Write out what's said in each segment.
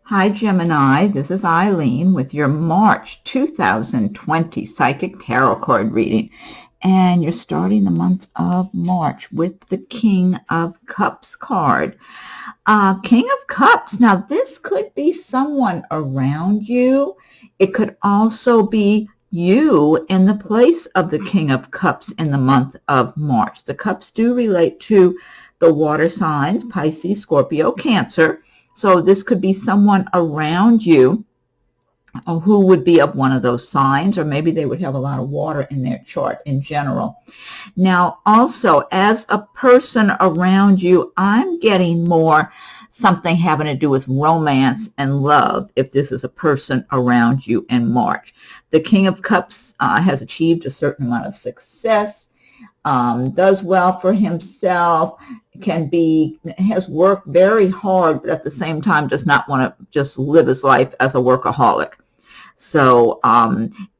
Hi, Gemini. This is Eileen with your March 2020 Psychic Tarot card reading. And you're starting the month of March with the King of Cups card. King of Cups. Now, this could be someone around you. It could also be you in the place of the King of Cups in the month of March. The cups do relate to the water signs, Pisces, Scorpio, Cancer. So this could be someone around you who would be of one of those signs, or maybe they would have a lot of water in their chart in general. Now, also, as a person around you, I'm getting more something having to do with romance and love if this is a person around you in March. The King of Cups has achieved a certain amount of success, does well for himself, has worked very hard, but at the same time does not want to just live his life as a workaholic. So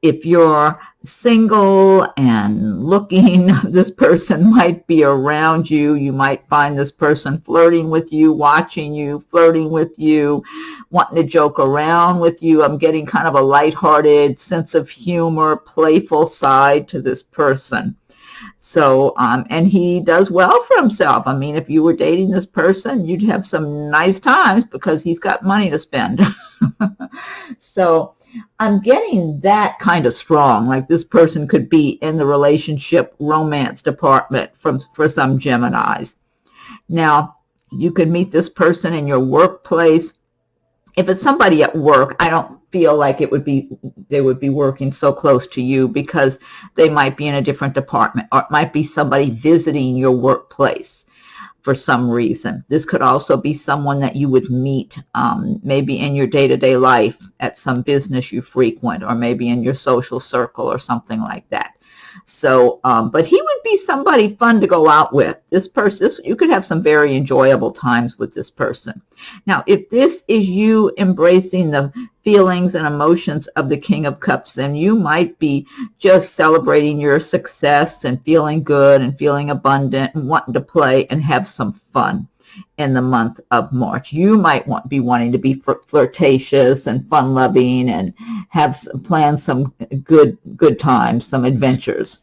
if you're single and looking, this person might be around you. You might find this person flirting with you, watching you, flirting with you, wanting to joke around with you. I'm getting kind of a lighthearted sense of humor, playful side to this person. So, and he does well for himself. I mean, if you were dating this person, you'd have some nice times because he's got money to spend. So I'm getting that kind of strong, like this person could be in the relationship romance department for some Geminis. Now, you could meet this person in your workplace. If it's somebody at work, I don't feel like they would be working so close to you because they might be in a different department, or it might be somebody visiting your workplace for some reason. This could also be someone that you would meet maybe in your day-to-day life at some business you frequent, or maybe in your social circle or something like that. So, but he would be somebody fun to go out with. This person, you could have some very enjoyable times with this person. Now, if this is you embracing the feelings and emotions of the King of Cups, then you might be just celebrating your success and feeling good and feeling abundant and wanting to play and have some fun in the month of March. You might be wanting to be flirtatious and fun-loving and plan some good times, some adventures.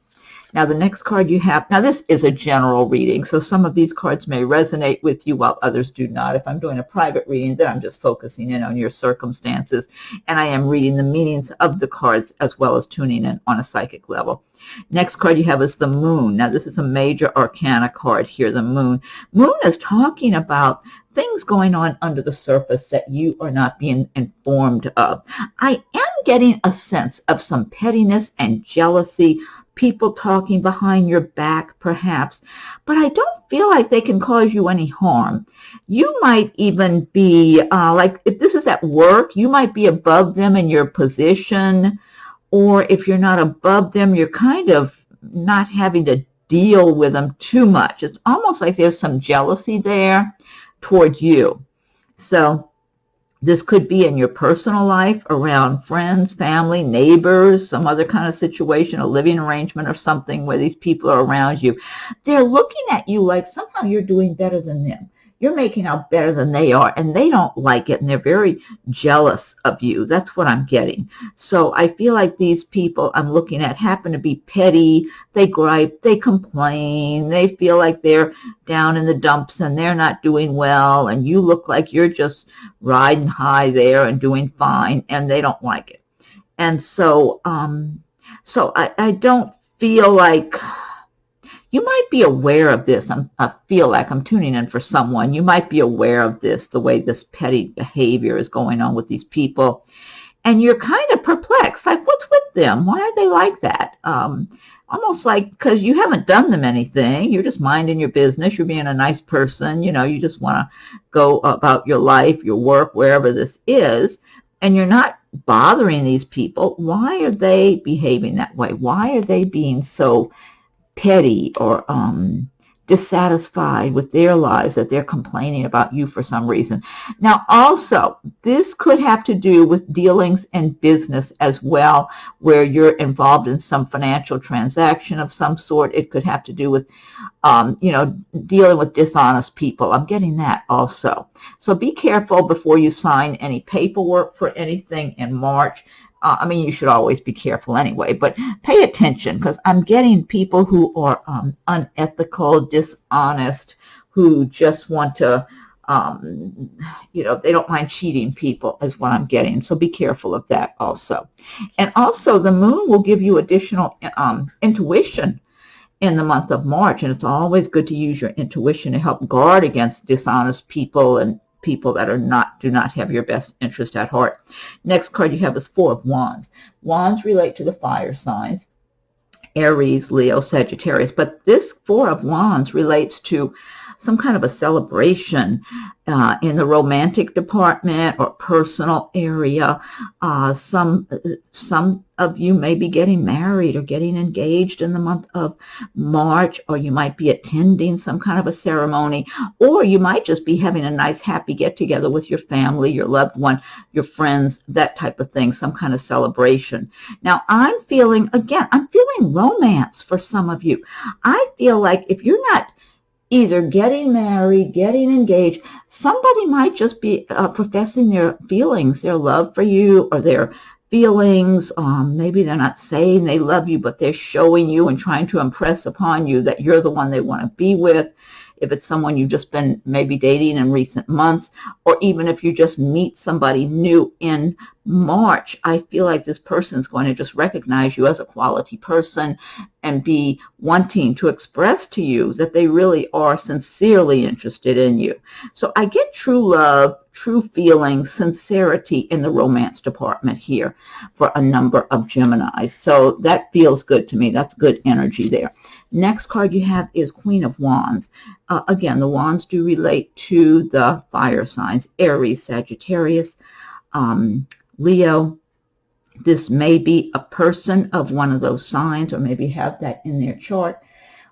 Now, the next card you have, now this is a general reading, so some of these cards may resonate with you while others do not. If I'm doing a private reading, then I'm just focusing in on your circumstances, and I am reading the meanings of the cards as well as tuning in on a psychic level. Next card you have is the Moon. Now, this is a major arcana card here, the Moon. Moon is talking about things going on under the surface that you are not being informed of. I am getting a sense of some pettiness and jealousy, people talking behind your back perhaps, but I don't feel like they can cause you any harm. You might even be, like if this is at work, you might be above them in your position, or if you're not above them, you're kind of not having to deal with them too much. It's almost like there's some jealousy there toward you. So this could be in your personal life, around friends, family, neighbors, some other kind of situation, a living arrangement or something where these people are around you. They're looking at you like somehow you're doing better than them. You're making out better than they are, and they don't like it, and they're very jealous of you. That's what I'm getting. So I feel like these people I'm looking at happen to be petty. They gripe, they complain, they feel like they're down in the dumps and they're not doing well, and you look like you're just riding high there and doing fine, and they don't like it. And so, I don't feel like... You might be aware of this. I feel like I'm tuning in for someone. You might be aware of this, the way this petty behavior is going on with these people. And you're kind of perplexed, like, what's with them? Why are they like that? Almost like because you haven't done them anything. You're just minding your business. You're being a nice person. You know, you just want to go about your life, your work, wherever this is. And you're not bothering these people. Why are they behaving that way? Why are they being so petty or dissatisfied with their lives, that they're complaining about you for some reason. Now, also, this could have to do with dealings in business as well, where you're involved in some financial transaction of some sort. It could have to do with, dealing with dishonest people. I'm getting that also. So be careful before you sign any paperwork for anything in March. You should always be careful anyway, but pay attention, because I'm getting people who are unethical, dishonest, who just want to, they don't mind cheating people is what I'm getting. So be careful of that also. And also the moon will give you additional intuition in the month of March, and it's always good to use your intuition to help guard against dishonest people and people that do not have your best interest at heart. Next card you have is Four of Wands. Wands relate to the fire signs, Aries, Leo, Sagittarius, but this Four of Wands relates to some kind of a celebration in the romantic department or personal area. Some of you may be getting married or getting engaged in the month of March, or you might be attending some kind of a ceremony, or you might just be having a nice happy get-together with your family, your loved one, your friends, that type of thing, some kind of celebration. Now, I'm feeling romance for some of you. I feel like if you're not either getting married, getting engaged, somebody might just be professing their feelings, their love for you, or their feelings. Maybe they're not saying they love you, but they're showing you and trying to impress upon you that you're the one they want to be with. If it's someone you've just been maybe dating in recent months, or even if you just meet somebody new in March, I feel like this person's going to just recognize you as a quality person and be wanting to express to you that they really are sincerely interested in you. So I get true love, true feelings, sincerity in the romance department here for a number of Geminis. So that feels good to me. That's good energy there. Next card you have is Queen of Wands. Again, the wands do relate to the fire signs, Aries, Sagittarius, Leo. This may be a person of one of those signs, or maybe have that in their chart,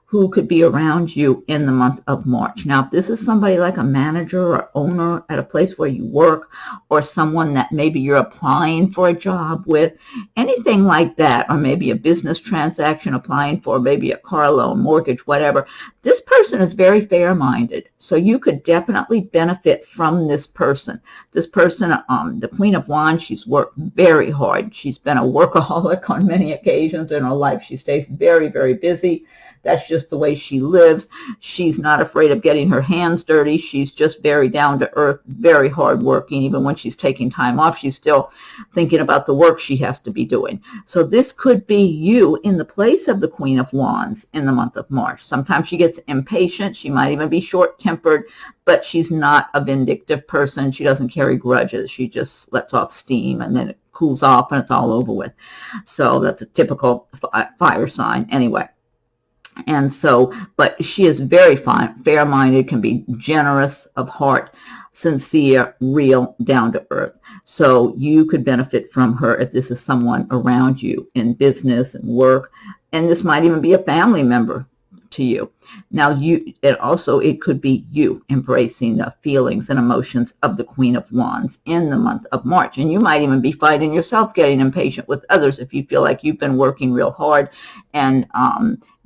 who could be around you in the month of March. Now, if this is somebody like a manager or owner at a place where you work, or someone that maybe you're applying for a job with, anything like that, or maybe a business transaction applying for maybe a car loan, mortgage, whatever, this person is very fair-minded. So you could definitely benefit from this person. This person, the Queen of Wands, she's worked very hard. She's been a workaholic on many occasions in her life. She stays very, very busy. That's just the way she lives. She's not afraid of getting her hands dirty. She's just very down to earth, very hardworking. Even when she's taking time off, she's still thinking about the work she has to be doing. So this could be you in the place of the Queen of Wands in the month of March. Sometimes she gets impatient. She might even be short-tempered, but she's not a vindictive person. She doesn't carry grudges. She just lets off steam, and then it cools off and it's all over with. So that's a typical fire sign anyway. And so, but she is very fair-minded, can be generous of heart, sincere, real, down to earth. So you could benefit from her if this is someone around you in business and work. And this might even be a family member to you. Now, it could be you embracing the feelings and emotions of the Queen of Wands in the month of March. And you might even be finding yourself getting impatient with others if you feel like you've been working real hard and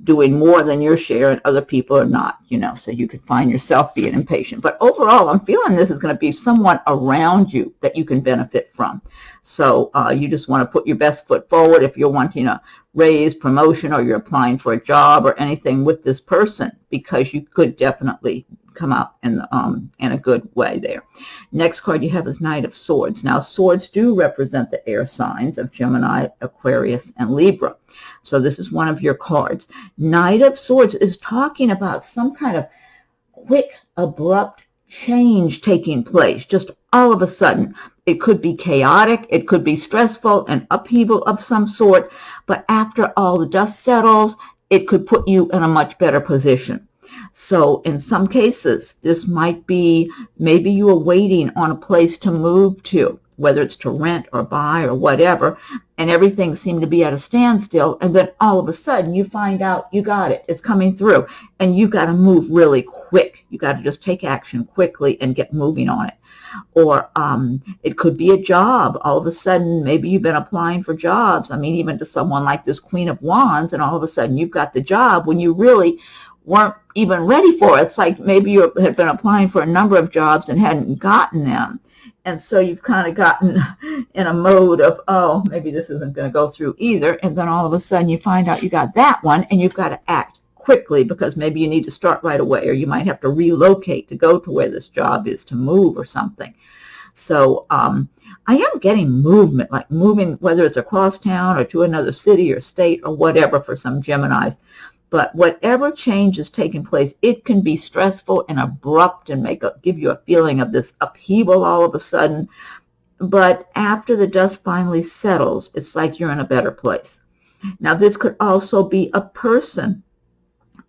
doing more than your share, and other people are not, so you could find yourself being impatient. But overall, I'm feeling this is going to be someone around you that you can benefit from. So you just want to put your best foot forward if you're wanting a raise, promotion, or you're applying for a job or anything with this person, because you could definitely come out in a good way there. Next card you have is Knight of Swords. Now, swords do represent the air signs of Gemini, Aquarius, and Libra. So this is one of your cards. Knight of Swords is talking about some kind of quick, abrupt change taking place, just all of a sudden. It could be chaotic, it could be stressful, an upheaval of some sort, but after all the dust settles, it could put you in a much better position. So in some cases, this might be, maybe you are waiting on a place to move to, whether it's to rent or buy or whatever, and everything seemed to be at a standstill, and then all of a sudden you find out you got it. It's coming through, and you got to move really quick. You got to just take action quickly and get moving on it. Or it could be a job. All of a sudden, maybe you've been applying for jobs. I mean, even to someone like this Queen of Wands, and all of a sudden you've got the job when you really weren't even ready for it. It's like maybe you had been applying for a number of jobs and hadn't gotten them. And so you've kind of gotten in a mode of, oh, maybe this isn't going to go through either. And then all of a sudden you find out you got that one, and you've got to act quickly because maybe you need to start right away, or you might have to relocate to go to where this job is, to move or something. So I am getting movement, like moving, whether it's across town or to another city or state or whatever for some Geminis. But whatever change is taking place, it can be stressful and abrupt and give you a feeling of this upheaval all of a sudden. But after the dust finally settles, it's like you're in a better place. Now, this could also be a person,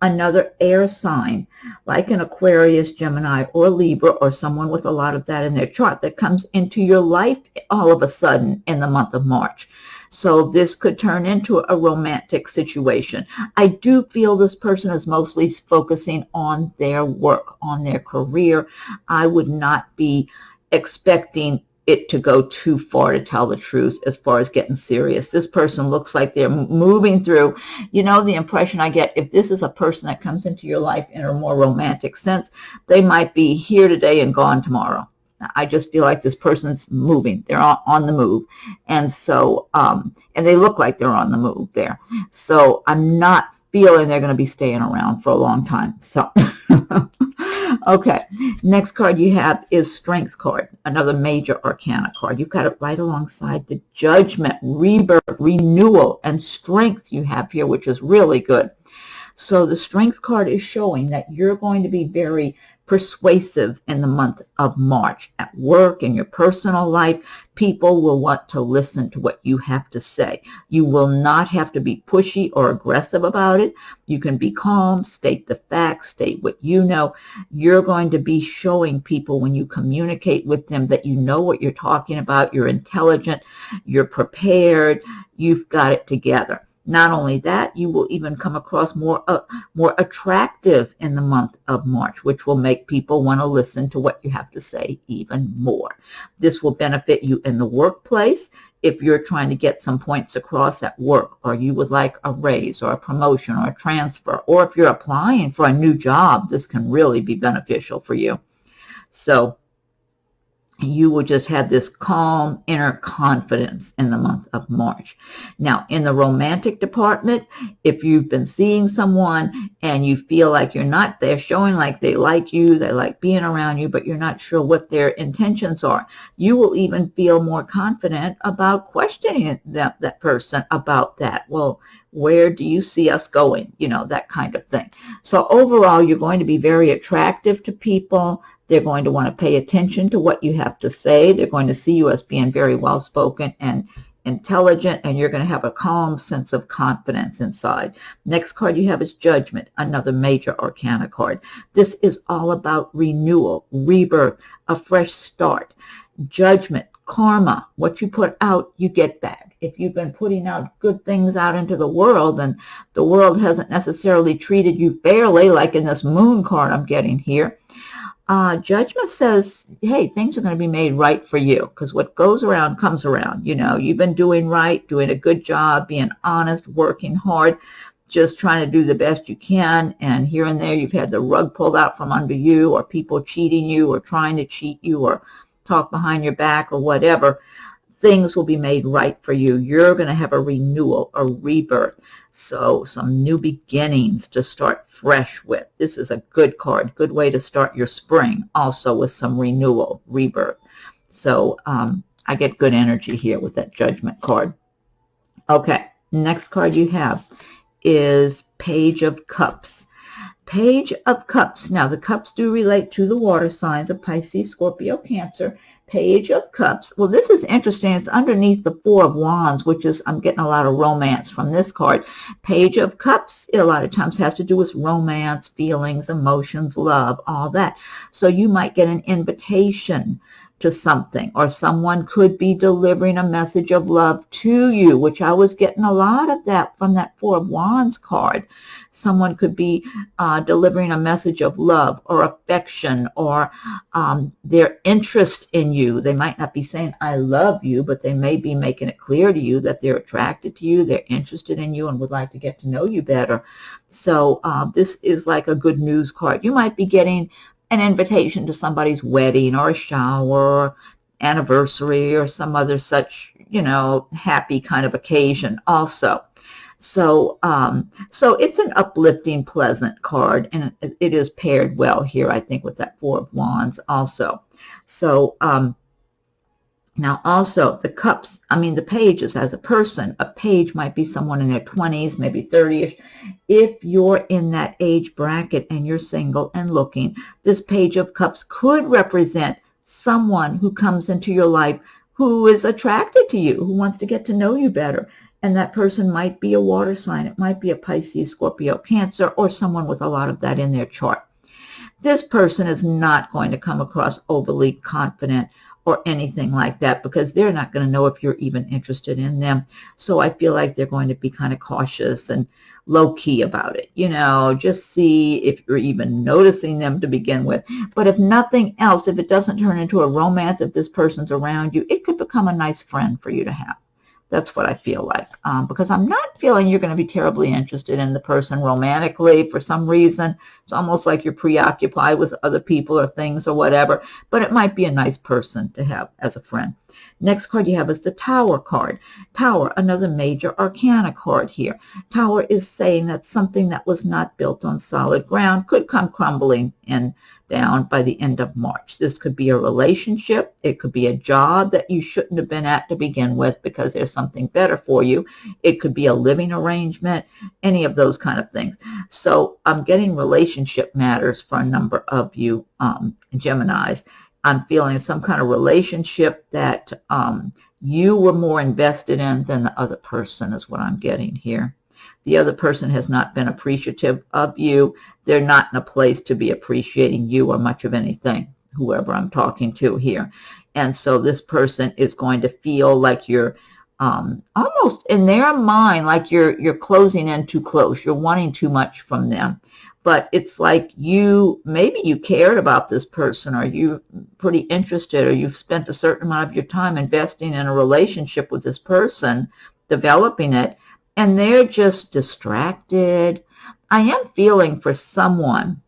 another air sign, like an Aquarius, Gemini, or Libra, or someone with a lot of that in their chart that comes into your life all of a sudden in the month of March. So this could turn into a romantic situation. I do feel this person is mostly focusing on their work, on their career. I would not be expecting it to go too far, to tell the truth, as far as getting serious. This person looks like they're moving through, you know, the impression I get, if this is a person that comes into your life in a more romantic sense, they might be here today and gone tomorrow. I just feel like this person's moving. They're on the move. And so, and they look like they're on the move there. So I'm not feeling they're going to be staying around for a long time. So, okay. Next card you have is Strength card, another major arcana card. You've got it right alongside the Judgment, Rebirth, Renewal, and Strength you have here, which is really good. So the Strength card is showing that you're going to be very persuasive in the month of March. At work, in your personal life, people will want to listen to what you have to say. You will not have to be pushy or aggressive about it. You can be calm, state the facts, state what you know. You're going to be showing people when you communicate with them that you know what you're talking about, you're intelligent, you're prepared, you've got it together. Not only that, you will even come across more attractive in the month of March, which will make people want to listen to what you have to say even more. This will benefit you in the workplace if you're trying to get some points across at work, or you would like a raise or a promotion or a transfer, or if you're applying for a new job, this can really be beneficial for you. So you will just have this calm inner confidence in the month of March. Now, in the romantic department, if you've been seeing someone and you feel like they're showing like they like you, they like being around you, but you're not sure what their intentions are, you will even feel more confident about questioning that person about that. Well, where do you see us going? You know, that kind of thing. So overall, you're going to be very attractive to people. They're going to want to pay attention to what you have to say. They're going to see you as being very well-spoken and intelligent, and you're going to have a calm sense of confidence inside. Next card you have is Judgment, another major arcana card. This is all about renewal, rebirth, a fresh start. Judgment, karma, what you put out, you get back. If you've been putting out good things out into the world and the world hasn't necessarily treated you fairly, like in this moon card I'm getting here, Judgment says, hey, things are going to be made right for you, because what goes around comes around. You know, you've been doing right, doing a good job, being honest, working hard, just trying to do the best you can. And here and there, you've had the rug pulled out from under you, or people cheating you, or trying to cheat you, or talk behind your back, or whatever. Things will be made right for you. You're going to have a renewal, a rebirth. So some new beginnings to start fresh with. This is a good card, good way to start your spring, also with some renewal, rebirth. So I get good energy here with that Judgment card. Okay, next card you have is Page of Cups. Page of Cups. Now, the cups do relate to the water signs of Pisces, Scorpio, Cancer. Page of Cups. Well, this is interesting. It's underneath the Four of Wands, which is, I'm getting a lot of romance from this card. Page of Cups, it a lot of times has to do with romance, feelings, emotions, love, all that. So you might get an invitation to something, or someone could be delivering a message of love to you, which I was getting a lot of that from that Four of Wands card. Someone could be delivering a message of love or affection, or their interest in you. They might not be saying, I love you, but they may be making it clear to you that they're attracted to you, they're interested in you, and would like to get to know you better. So this is like a good news card. You might be getting an invitation to somebody's wedding or a shower or anniversary or some other such, happy kind of occasion also. So it's an uplifting, pleasant card, and it is paired well here, I think, with that Four of Wands also. So now also the cups, the pages as a person. A page might be someone in their 20s, maybe 30ish. If you're in that age bracket and you're single and looking, this Page of Cups could represent someone who comes into your life who is attracted to you, who wants to get to know you better. And that person might be a water sign. It might be a Pisces, Scorpio, Cancer, or someone with a lot of that in their chart. This person is not going to come across overly confident or anything like that, because they're not going to know if you're even interested in them. So I feel like they're going to be kind of cautious and low-key about it. Just see if you're even noticing them to begin with. But if nothing else, if it doesn't turn into a romance, if this person's around you, it could become a nice friend for you to have. That's what I feel like, because I'm not feeling you're going to be terribly interested in the person romantically for some reason. It's almost like you're preoccupied with other people or things or whatever, but it might be a nice person to have as a friend. Next card you have is the Tower card. Tower, another major arcana card here. Tower is saying that something that was not built on solid ground could come crumbling and down by the end of March. This could be a relationship. It could be a job that you shouldn't have been at to begin with because there's something better for you. It could be a living arrangement, any of those kind of things. So I'm getting relationship matters for a number of you Geminis. I'm feeling some kind of relationship that you were more invested in than the other person is what I'm getting here. The other person has not been appreciative of you. They're not in a place to be appreciating you or much of anything, whoever I'm talking to here. And so this person is going to feel like you're almost in their mind, like you're closing in too close. You're wanting too much from them. But it's like maybe you cared about this person, or you're pretty interested, or you've spent a certain amount of your time investing in a relationship with this person, developing it, and they're just distracted. I am feeling for someone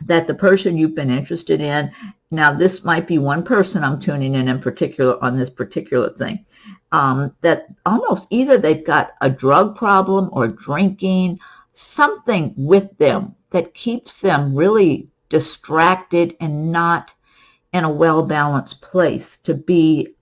that the person you've been interested in, now this might be one person I'm tuning in particular on this particular thing, that almost either they've got a drug problem or drinking, something with them that keeps them really distracted and not in a well-balanced place to be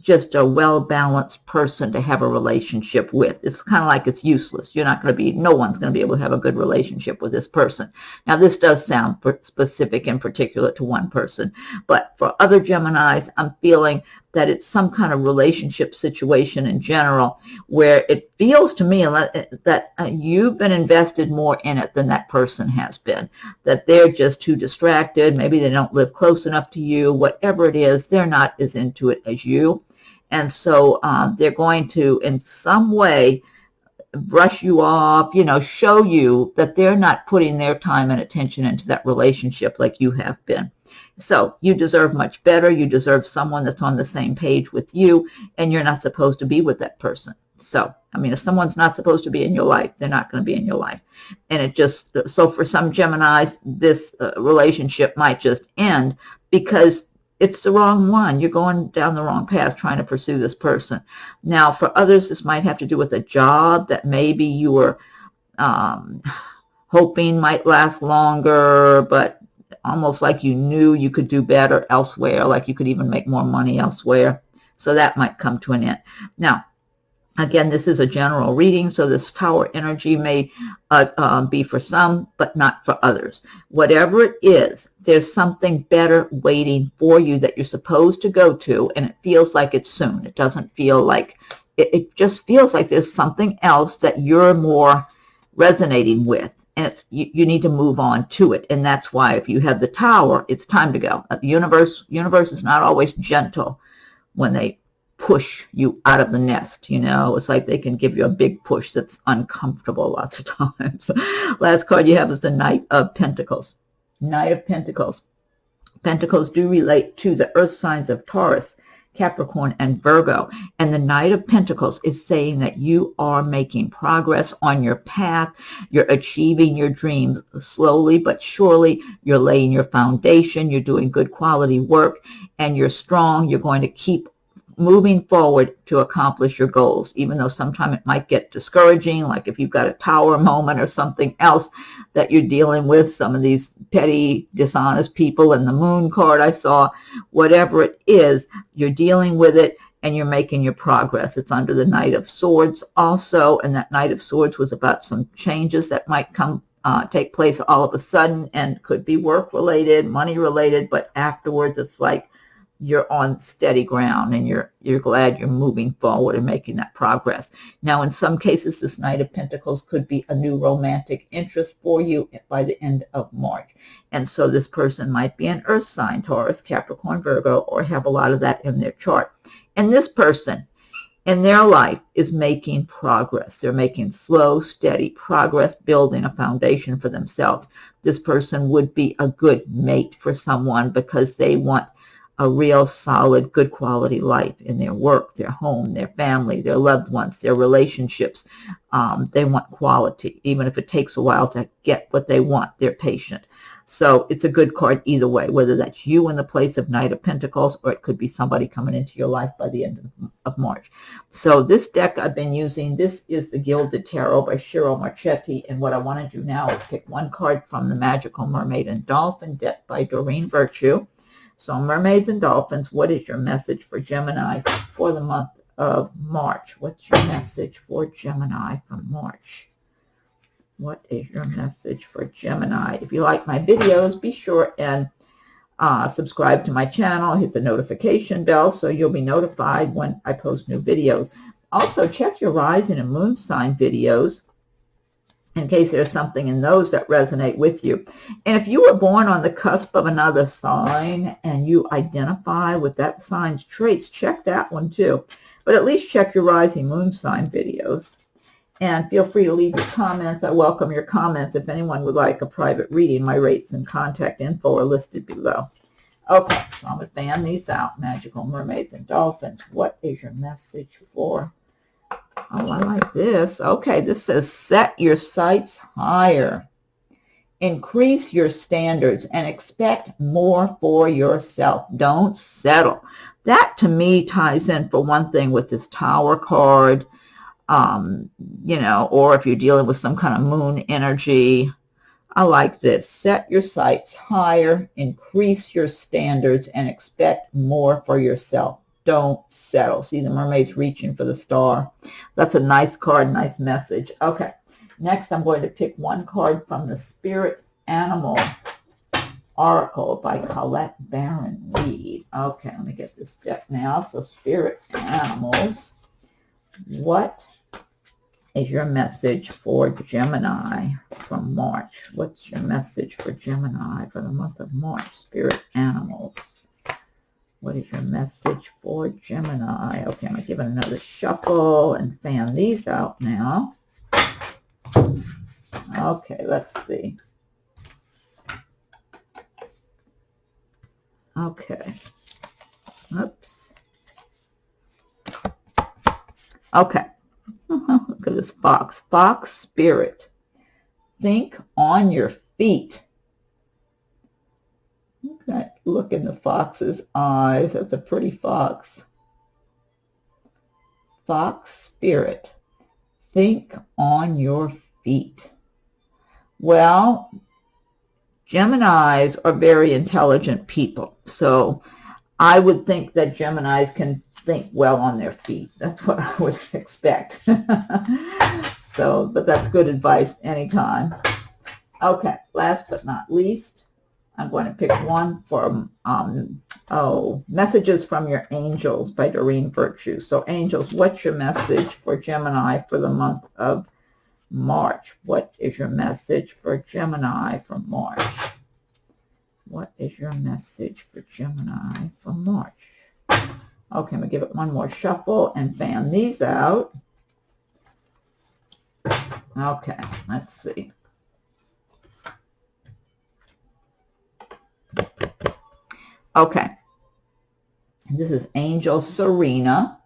just a well-balanced person to have a relationship with. It's kind of like it's useless. No one's going to be able to have a good relationship with this person. Now, this does sound specific and particular to one person, but for other Geminis, I'm feeling that it's some kind of relationship situation in general where it feels to me that you've been invested more in it than that person has been, that they're just too distracted. Maybe they don't live close enough to you. Whatever it is, they're not as into it as you. And so they're going to, in some way, brush you off, show you that they're not putting their time and attention into that relationship like you have been. So you deserve much better. You deserve someone that's on the same page with you, and you're not supposed to be with that person. So, if someone's not supposed to be in your life, they're not going to be in your life. And so for some Geminis, this relationship might just end because it's the wrong one. You're going down the wrong path trying to pursue this person. Now, for others, this might have to do with a job that maybe you were hoping might last longer, but almost like you knew you could do better elsewhere, like you could even make more money elsewhere. So that might come to an end. Now, again, this is a general reading, so this Tower energy may be for some, but not for others. Whatever it is, there's something better waiting for you that you're supposed to go to, and it feels like it's soon. It doesn't feel like, it just feels like there's something else that you're more resonating with. and it's you need to move on to it. And that's why if you have the Tower, it's time to go. The universe is not always gentle when they push you out of the nest. You know, it's like they can give you a big push that's uncomfortable lots of times. Last card you have is the Knight of Pentacles. Knight of Pentacles. Pentacles do relate to the earth signs of Taurus, Capricorn, and Virgo. And the Knight of Pentacles is saying that you are making progress on your path. You're achieving your dreams slowly but surely. You're laying your foundation. You're doing good quality work, and you're strong. You're going to keep moving forward to accomplish your goals, even though sometimes it might get discouraging, like if you've got a Tower moment or something else that you're dealing with, some of these petty, dishonest people in the Moon card I saw, whatever it is, you're dealing with it and you're making your progress. It's under the Knight of Swords also, and that Knight of Swords was about some changes that might take place all of a sudden, and could be work related, money related, but afterwards it's like you're on steady ground and you're glad you're moving forward and making that progress. Now, in some cases, this Knight of Pentacles could be a new romantic interest for you by the end of March. And so this person might be an earth sign, Taurus, Capricorn, Virgo, or have a lot of that in their chart. And this person in their life is making progress. They're making slow, steady progress, building a foundation for themselves. This person would be a good mate for someone because they want a real solid, good quality life in their work, their home, their family, their loved ones, their relationships. They want quality. Even if it takes a while to get what they want, they're patient. So it's a good card either way, whether that's you in the place of Knight of Pentacles, or it could be somebody coming into your life by the end of March. So this deck I've been using, this is the Gilded Tarot by Ciro Marchetti. And what I want to do now is pick one card from the Magical Mermaid and Dolphin deck by Doreen Virtue. So Mermaids and Dolphins, what is your message for Gemini for the month of March? What's your message for Gemini for March? What is your message for Gemini? If you like my videos, be sure and subscribe to my channel. Hit the notification bell so you'll be notified when I post new videos. Also, check your rising and moon sign videos in case there's something in those that resonate with you. And if you were born on the cusp of another sign and you identify with that sign's traits, check that one too. But at least check your rising moon sign videos. And feel free to leave your comments. I welcome your comments. If anyone would like a private reading, my rates and contact info are listed below. Okay, so I'm going to fan these out. Magical Mermaids and Dolphins. What is your message for? Oh, I like this. Okay, this says set your sights higher. Increase your standards and expect more for yourself. Don't settle. That to me ties in for one thing with this Tower card, you know, or if you're dealing with some kind of moon energy. I like this. Set your sights higher, increase your standards, and expect more for yourself. Don't settle. See the mermaid's reaching for the star. That's a nice card, nice message. Okay, next I'm going to pick one card from the Spirit Animal Oracle by Colette Baron-Reid. Okay, let me get this deck now. So Spirit Animals, what is your message for Gemini from March? What's your message for Gemini for the month of March? Spirit Animals. What is your message for Gemini? Okay, I'm going to give it another shuffle and fan these out now. Okay, let's see. Okay. Oops. Okay. Look at this fox. Fox spirit. Think on your feet. Okay. Look in the fox's eyes. That's a pretty fox. Fox spirit. Think on your feet. Well, Geminis are very intelligent people. So I would think that Geminis can think well on their feet. That's what I would expect. So, but that's good advice anytime. Okay, last but not least, I'm going to pick one from, Messages from Your Angels by Doreen Virtue. So angels, what's your message for Gemini for the month of March. What is your message for Gemini for March? What is your message for Gemini for March? Okay, I'm going to give it one more shuffle and fan these out. Okay, let's see. Okay, this is Angel Serena.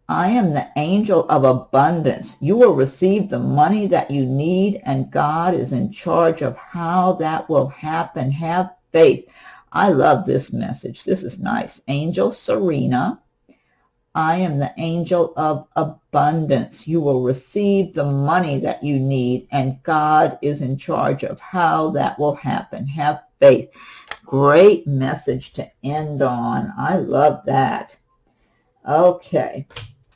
I am the angel of abundance. You will receive the money that you need, and God is in charge of how that will happen. Have faith. I love this message. This is nice. Angel Serena. I am the angel of abundance. You will receive the money that you need, and God is in charge of how that will happen. Have faith. Great message to end on. I love that. Okay.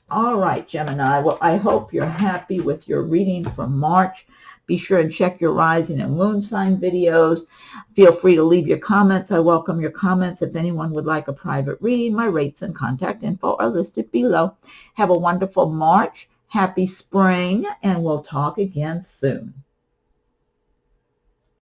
All right, Gemini. Well, I hope you're happy with your reading for March. Be sure and check your rising and moon sign videos. Feel free to leave your comments. I welcome your comments. If anyone would like a private reading, my rates and contact info are listed below. Have a wonderful March. Happy spring, and we'll talk again soon.